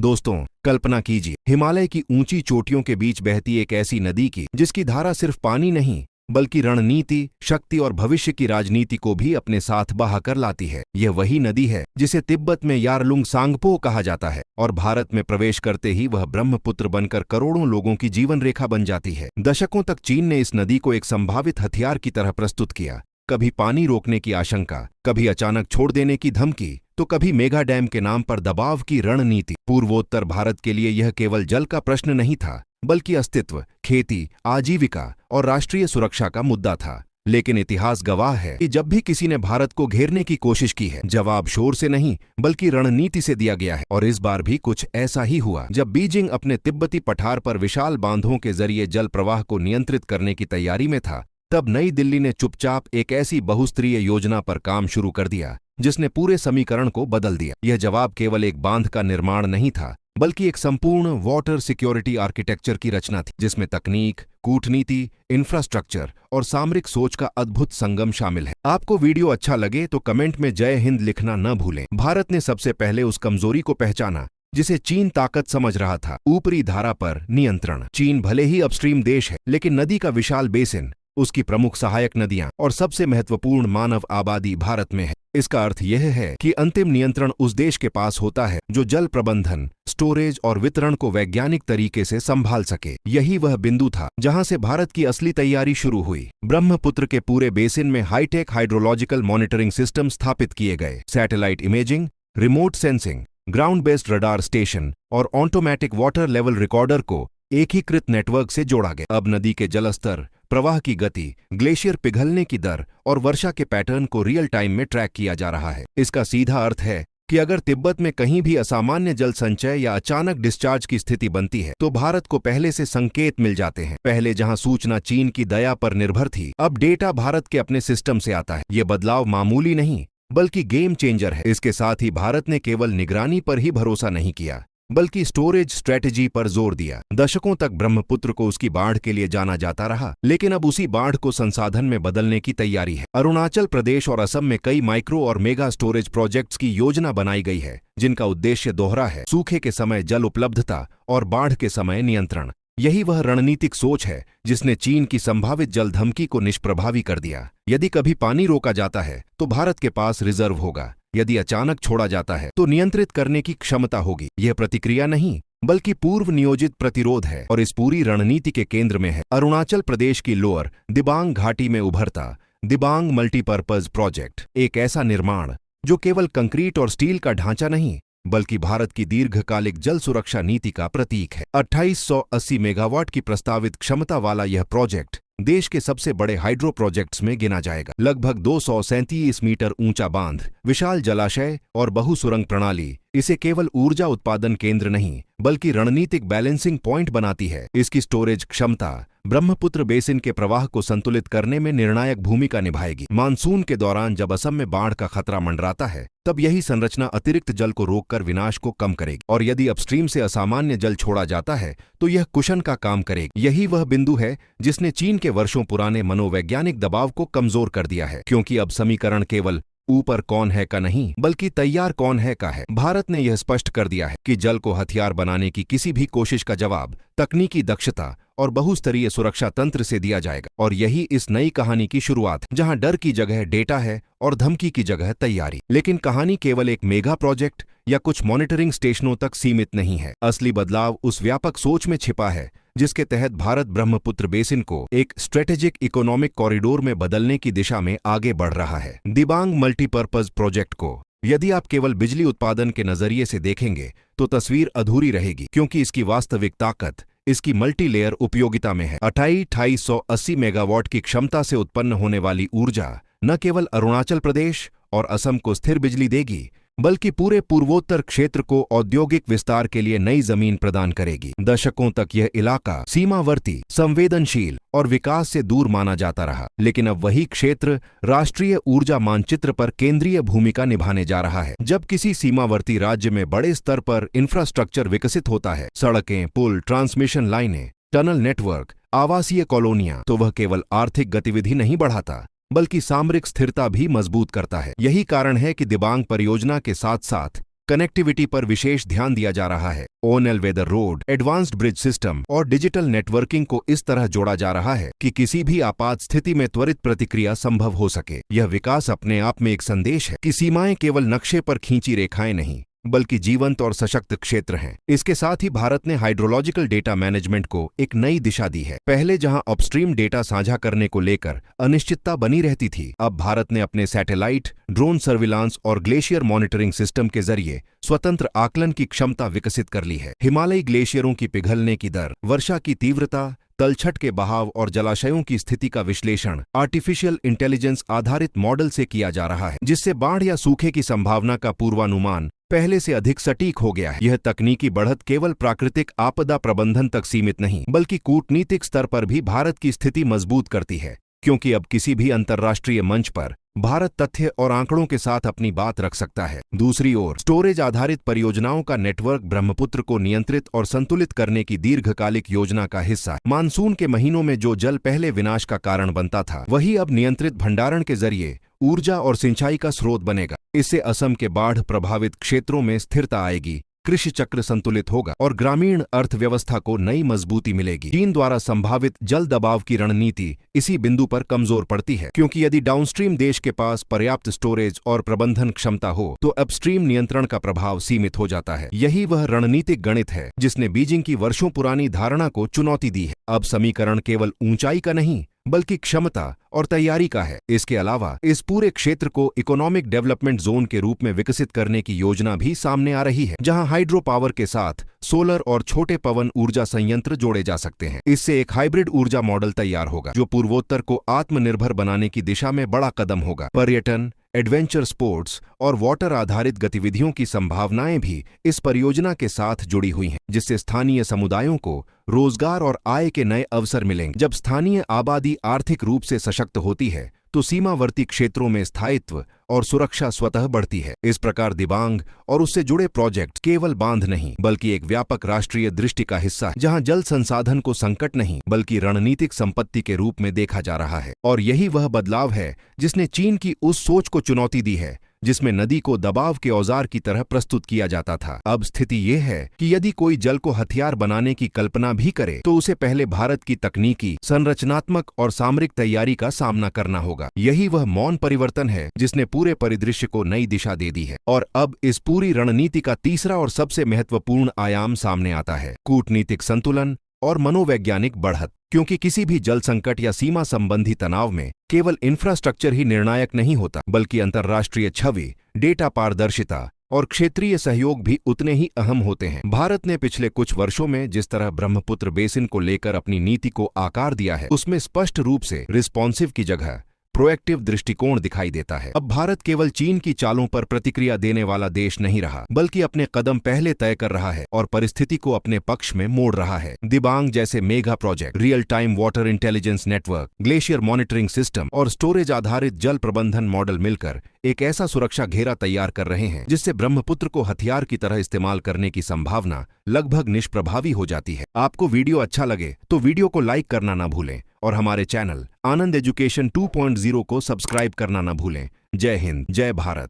दोस्तों, कल्पना कीजिए हिमालय की ऊंची चोटियों के बीच बहती एक ऐसी नदी की जिसकी धारा सिर्फ पानी नहीं बल्कि रणनीति, शक्ति और भविष्य की राजनीति को भी अपने साथ बहाकर लाती है। यह वही नदी है जिसे तिब्बत में यारलुंग सांगपो कहा जाता है और भारत में प्रवेश करते ही वह ब्रह्मपुत्र बनकर करोड़ों लोगों की जीवन रेखा बन जाती है। दशकों तक चीन ने इस नदी को एक संभावित हथियार की तरह प्रस्तुत किया। कभी पानी रोकने की आशंका, कभी अचानक छोड़ देने की धमकी, तो कभी मेगा डैम के नाम पर दबाव की रणनीति। पूर्वोत्तर भारत के लिए यह केवल जल का प्रश्न नहीं था, बल्कि अस्तित्व, खेती, आजीविका और राष्ट्रीय सुरक्षा का मुद्दा था। लेकिन इतिहास गवाह है कि जब भी किसी ने भारत को घेरने की कोशिश की है, जवाब शोर से नहीं बल्कि रणनीति से दिया गया है। और इस बार भी कुछ ऐसा ही हुआ। जब बीजिंग अपने तिब्बती पठार पर विशाल बांधों के जरिए जल प्रवाह को नियंत्रित करने की तैयारी में था, तब नई दिल्ली ने चुपचाप एक ऐसी बहुस्तरीय योजना पर काम शुरू कर दिया जिसने पूरे समीकरण को बदल दिया। यह जवाब केवल एक बांध का निर्माण नहीं था, बल्कि एक संपूर्ण वाटर सिक्योरिटी आर्किटेक्चर की रचना थी, जिसमें तकनीक, कूटनीति, इंफ्रास्ट्रक्चर और सामरिक सोच का अद्भुत संगम शामिल है। आपको वीडियो अच्छा लगे तो कमेंट में जय हिंद लिखना न भूलें। भारत ने सबसे पहले उस कमजोरी को पहचाना जिसे चीन ताकत समझ रहा था, ऊपरी धारा पर नियंत्रण। चीन भले ही अपस्ट्रीम देश है, लेकिन नदी का विशाल बेसिन, उसकी प्रमुख सहायक नदियां और सबसे महत्वपूर्ण मानव आबादी भारत में है। इसका अर्थ यह है कि अंतिम नियंत्रण उस देश के पास होता है जो जल प्रबंधन, स्टोरेज और वितरण को वैज्ञानिक तरीके से संभाल सके। यही वह बिंदु था जहां से भारत की असली तैयारी शुरू हुई। ब्रह्मपुत्र के पूरे बेसिन में हाईटेक हाइड्रोलॉजिकल मॉनिटरिंग सिस्टम स्थापित किए गए। Satellite imaging, remote sensing, ground based radar station और ऑटोमेटिक वाटर लेवल रिकॉर्डर को एकीकृत नेटवर्क से जोड़ा गया। अब नदी के जलस्तर, प्रवाह की गति, ग्लेशियर पिघलने की दर और वर्षा के पैटर्न को रियल टाइम में ट्रैक किया जा रहा है। इसका सीधा अर्थ है कि अगर तिब्बत में कहीं भी असामान्य जल संचय या अचानक डिस्चार्ज की स्थिति बनती है, तो भारत को पहले से संकेत मिल जाते हैं। पहले जहां सूचना चीन की दया पर निर्भर थी, अब डेटा भारत के अपने सिस्टम से आता है। ये बदलाव मामूली नहीं बल्कि गेम चेंजर है। इसके साथ ही भारत ने केवल निगरानी पर ही भरोसा नहीं किया, बल्कि स्टोरेज स्ट्रेटजी पर जोर दिया। दशकों तक ब्रह्मपुत्र को उसकी बाढ़ के लिए जाना जाता रहा, लेकिन अब उसी बाढ़ को संसाधन में बदलने की तैयारी है। अरुणाचल प्रदेश और असम में कई माइक्रो और मेगा स्टोरेज प्रोजेक्ट्स की योजना बनाई गई है, जिनका उद्देश्य दोहरा है: सूखे के समय जल उपलब्धता और बाढ़ के समय नियंत्रण। यही वह रणनीतिक सोच है जिसने चीन की संभावित जल धमकी को निष्प्रभावी कर दिया। यदि कभी पानी रोका जाता है तो भारत के पास रिजर्व होगा, यदि अचानक छोड़ा जाता है तो नियंत्रित करने की क्षमता होगी। यह प्रतिक्रिया नहीं बल्कि पूर्व नियोजित प्रतिरोध है, और इस पूरी रणनीति के केंद्र में है अरुणाचल प्रदेश की लोअर दिबांग घाटी में उभरता दिबांग मल्टीपर्पज प्रोजेक्ट। एक ऐसा निर्माण जो केवल कंक्रीट और स्टील का ढांचा नहीं बल्कि भारत की दीर्घकालिक जल सुरक्षा नीति का प्रतीक है। 2880 मेगावाट की प्रस्तावित क्षमता वाला यह प्रोजेक्ट देश के सबसे बड़े हाइड्रो प्रोजेक्ट्स में गिना जाएगा। लगभग 237 मीटर ऊंचा बांध, विशाल जलाशय और बहुसुरंग प्रणाली इसे केवल ऊर्जा उत्पादन केंद्र नहीं बल्कि रणनीतिक बैलेंसिंग पॉइंट बनाती है। इसकी स्टोरेज क्षमता ब्रह्मपुत्र बेसिन के प्रवाह को संतुलित करने में निर्णायक भूमिका निभाएगी। मानसून के दौरान जब असम में बाढ़ का खतरा मंडराता है, तब यही संरचना अतिरिक्त जल को रोककर विनाश को कम करेगी। और यदि अपस्ट्रीम से असामान्य जल छोड़ा जाता है तो यह कुशन का काम करेगी। यही वह बिंदु है जिसने चीन के वर्षों पुराने मनोवैज्ञानिक दबाव को कमजोर कर दिया है, क्योंकि अब समीकरण केवल ऊपर कौन है का नहीं बल्कि तैयार कौन है का है। भारत ने यह स्पष्ट कर दिया है कि जल को हथियार बनाने की किसी भी कोशिश का जवाब तकनीकी दक्षता और बहुस्तरीय सुरक्षा तंत्र से दिया जाएगा। और यही इस नई कहानी की शुरुआत है, जहां डर की जगह डेटा है और धमकी की जगह तैयारी। लेकिन कहानी केवल एक मेगा प्रोजेक्ट या कुछ मॉनिटरिंग स्टेशनों तक सीमित नहीं है। असली बदलाव उस व्यापक सोच में छिपा है जिसके तहत भारत ब्रह्मपुत्र बेसिन को एक स्ट्रेटेजिक इकोनॉमिक कॉरिडोर में बदलने की दिशा में आगे बढ़ रहा है। दिबांग मल्टीपर्पज प्रोजेक्ट को यदि आप केवल बिजली उत्पादन के नजरिए से देखेंगे तो तस्वीर अधूरी रहेगी, क्योंकि इसकी वास्तविक ताकत इसकी मल्टी लेयर उपयोगिता में है। 2880 मेगावाट की क्षमता से उत्पन्न होने वाली ऊर्जा न केवल अरुणाचल प्रदेश और असम को स्थिर बिजली देगी, बल्कि पूरे पूर्वोत्तर क्षेत्र को औद्योगिक विस्तार के लिए नई जमीन प्रदान करेगी। दशकों तक यह इलाका सीमावर्ती, संवेदनशील और विकास से दूर माना जाता रहा, लेकिन अब वही क्षेत्र राष्ट्रीय ऊर्जा मानचित्र पर केंद्रीय भूमिका निभाने जा रहा है। जब किसी सीमावर्ती राज्य में बड़े स्तर पर इंफ्रास्ट्रक्चर विकसित होता है, सड़कें, पुल, ट्रांसमिशन लाइनें, टनल नेटवर्क, आवासीय कॉलोनियां, तो वह केवल आर्थिक गतिविधि नहीं बढ़ाता बल्कि सामरिक स्थिरता भी मजबूत करता है। यही कारण है कि दिबांग परियोजना के साथ साथ कनेक्टिविटी पर विशेष ध्यान दिया जा रहा है। ओनल weather road, advanced bridge system और डिजिटल नेटवर्किंग को इस तरह जोड़ा जा रहा है कि किसी भी आपात स्थिति में त्वरित प्रतिक्रिया संभव हो सके। यह विकास अपने आप में एक संदेश है कि सीमाएं केवल नक्शे पर खींची रेखाएं नहीं, बल्कि जीवंत और सशक्त क्षेत्र हैं। इसके साथ ही भारत ने हाइड्रोलॉजिकल डेटा मैनेजमेंट को एक नई दिशा दी है। पहले जहां अपस्ट्रीम डेटा साझा करने को लेकर अनिश्चितता बनी रहती थी, अब भारत ने अपने सैटेलाइट, ड्रोन सर्विलांस और ग्लेशियर मॉनिटरिंग सिस्टम के जरिए स्वतंत्र आकलन की क्षमता विकसित कर ली है। हिमालयी ग्लेशियरों की पिघलने की दर, वर्षा की तीव्रता, तलछट के बहाव और जलाशयों की स्थिति का विश्लेषण आर्टिफिशियल इंटेलिजेंस आधारित मॉडल से किया जा रहा है, जिससे बाढ़ या सूखे की संभावना का पूर्वानुमान पहले से अधिक सटीक हो गया है। यह तकनीकी बढ़त केवल प्राकृतिक आपदा प्रबंधन तक सीमित नहीं, बल्कि कूटनीतिक स्तर पर भी भारत की स्थिति मजबूत करती है, क्योंकि अब किसी भी अंतर्राष्ट्रीय मंच पर भारत तथ्य और आंकड़ों के साथ अपनी बात रख सकता है। दूसरी ओर, स्टोरेज आधारित परियोजनाओं का नेटवर्क ब्रह्मपुत्र को नियंत्रित और संतुलित करने की दीर्घकालिक योजना का हिस्सा है। मानसून के महीनों में जो जल पहले विनाश का कारण बनता था, वही अब नियंत्रित भंडारण के जरिए ऊर्जा और सिंचाई का स्रोत बनेगा। इससे असम के बाढ़ प्रभावित क्षेत्रों में स्थिरता आएगी, कृषि चक्र संतुलित होगा और ग्रामीण अर्थव्यवस्था को नई मजबूती मिलेगी। चीन द्वारा संभावित जल दबाव की रणनीति इसी बिंदु पर कमजोर पड़ती है, क्योंकि यदि डाउनस्ट्रीम देश के पास पर्याप्त स्टोरेज और प्रबंधन क्षमता हो, तो अपस्ट्रीम नियंत्रण का प्रभाव सीमित हो जाता है। यही वह रणनीतिक गणित है जिसने बीजिंग की वर्षों पुरानी धारणा को चुनौती दी है। अब समीकरण केवल ऊंचाई का नहीं, बल्कि क्षमता और तैयारी का है। इसके अलावा इस पूरे क्षेत्र को इकोनॉमिक डेवलपमेंट जोन के रूप में विकसित करने की योजना भी सामने आ रही है, जहां हाइड्रो पावर के साथ सोलर और छोटे पवन ऊर्जा संयंत्र जोड़े जा सकते हैं। इससे एक हाइब्रिड ऊर्जा मॉडल तैयार होगा, जो पूर्वोत्तर को आत्मनिर्भर बनाने की दिशा में बड़ा कदम होगा। पर्यटन, एडवेंचर स्पोर्ट्स और वाटर आधारित गतिविधियों की संभावनाएं भी इस परियोजना के साथ जुड़ी हुई हैं, जिससे स्थानीय समुदायों को रोजगार और आय के नए अवसर मिलेंगे। जब स्थानीय आबादी आर्थिक रूप से सशक्त होती है, तो सीमावर्ती क्षेत्रों में स्थायित्व और सुरक्षा स्वतः बढ़ती है। इस प्रकार दिबांग और उससे जुड़े प्रोजेक्ट केवल बांध नहीं, बल्कि एक व्यापक राष्ट्रीय दृष्टि का हिस्सा है, जहां जल संसाधन को संकट नहीं, बल्कि रणनीतिक संपत्ति के रूप में देखा जा रहा है। और यही वह बदलाव है जिसने चीन की उस सोच को चुनौती दी है, जिसमें नदी को दबाव के औजार की तरह प्रस्तुत किया जाता था। अब स्थिति ये है कि यदि कोई जल को हथियार बनाने की कल्पना भी करे, तो उसे पहले भारत की तकनीकी, संरचनात्मक और सामरिक तैयारी का सामना करना होगा। यही वह मौन परिवर्तन है जिसने पूरे परिदृश्य को नई दिशा दे दी है। और अब इस पूरी रणनीति का तीसरा और सबसे महत्वपूर्ण आयाम सामने आता है: कूटनीतिक संतुलन और मनोवैज्ञानिक बढ़त। क्योंकि किसी भी जल संकट या सीमा संबंधी तनाव में केवल इंफ्रास्ट्रक्चर ही निर्णायक नहीं होता, बल्कि अंतर्राष्ट्रीय छवि, डेटा पारदर्शिता और क्षेत्रीय सहयोग भी उतने ही अहम होते हैं। भारत ने पिछले कुछ वर्षों में जिस तरह ब्रह्मपुत्र बेसिन को लेकर अपनी नीति को आकार दिया है, उसमें स्पष्ट रूप से रिस्पॉन्सिव की जगह प्रोएक्टिव दृष्टिकोण दिखाई देता है। अब भारत केवल चीन की चालों पर प्रतिक्रिया देने वाला देश नहीं रहा, बल्कि अपने कदम पहले तय कर रहा है और परिस्थिति को अपने पक्ष में मोड़ रहा है। दिबांग जैसे mega project, real time water intelligence network, glacier monitoring system और स्टोरेज आधारित जल प्रबंधन मॉडल मिलकर एक ऐसा सुरक्षा घेरा तैयार कर रहे हैं, जिससे ब्रह्मपुत्र को हथियार की तरह इस्तेमाल करने की संभावना लगभग निष्प्रभावी हो जाती है। आपको वीडियो अच्छा लगे तो वीडियो को लाइक करना ना भूलें और हमारे चैनल आनंद एजुकेशन 2.0 को सब्सक्राइब करना ना भूलें। जय हिंद, जय भारत।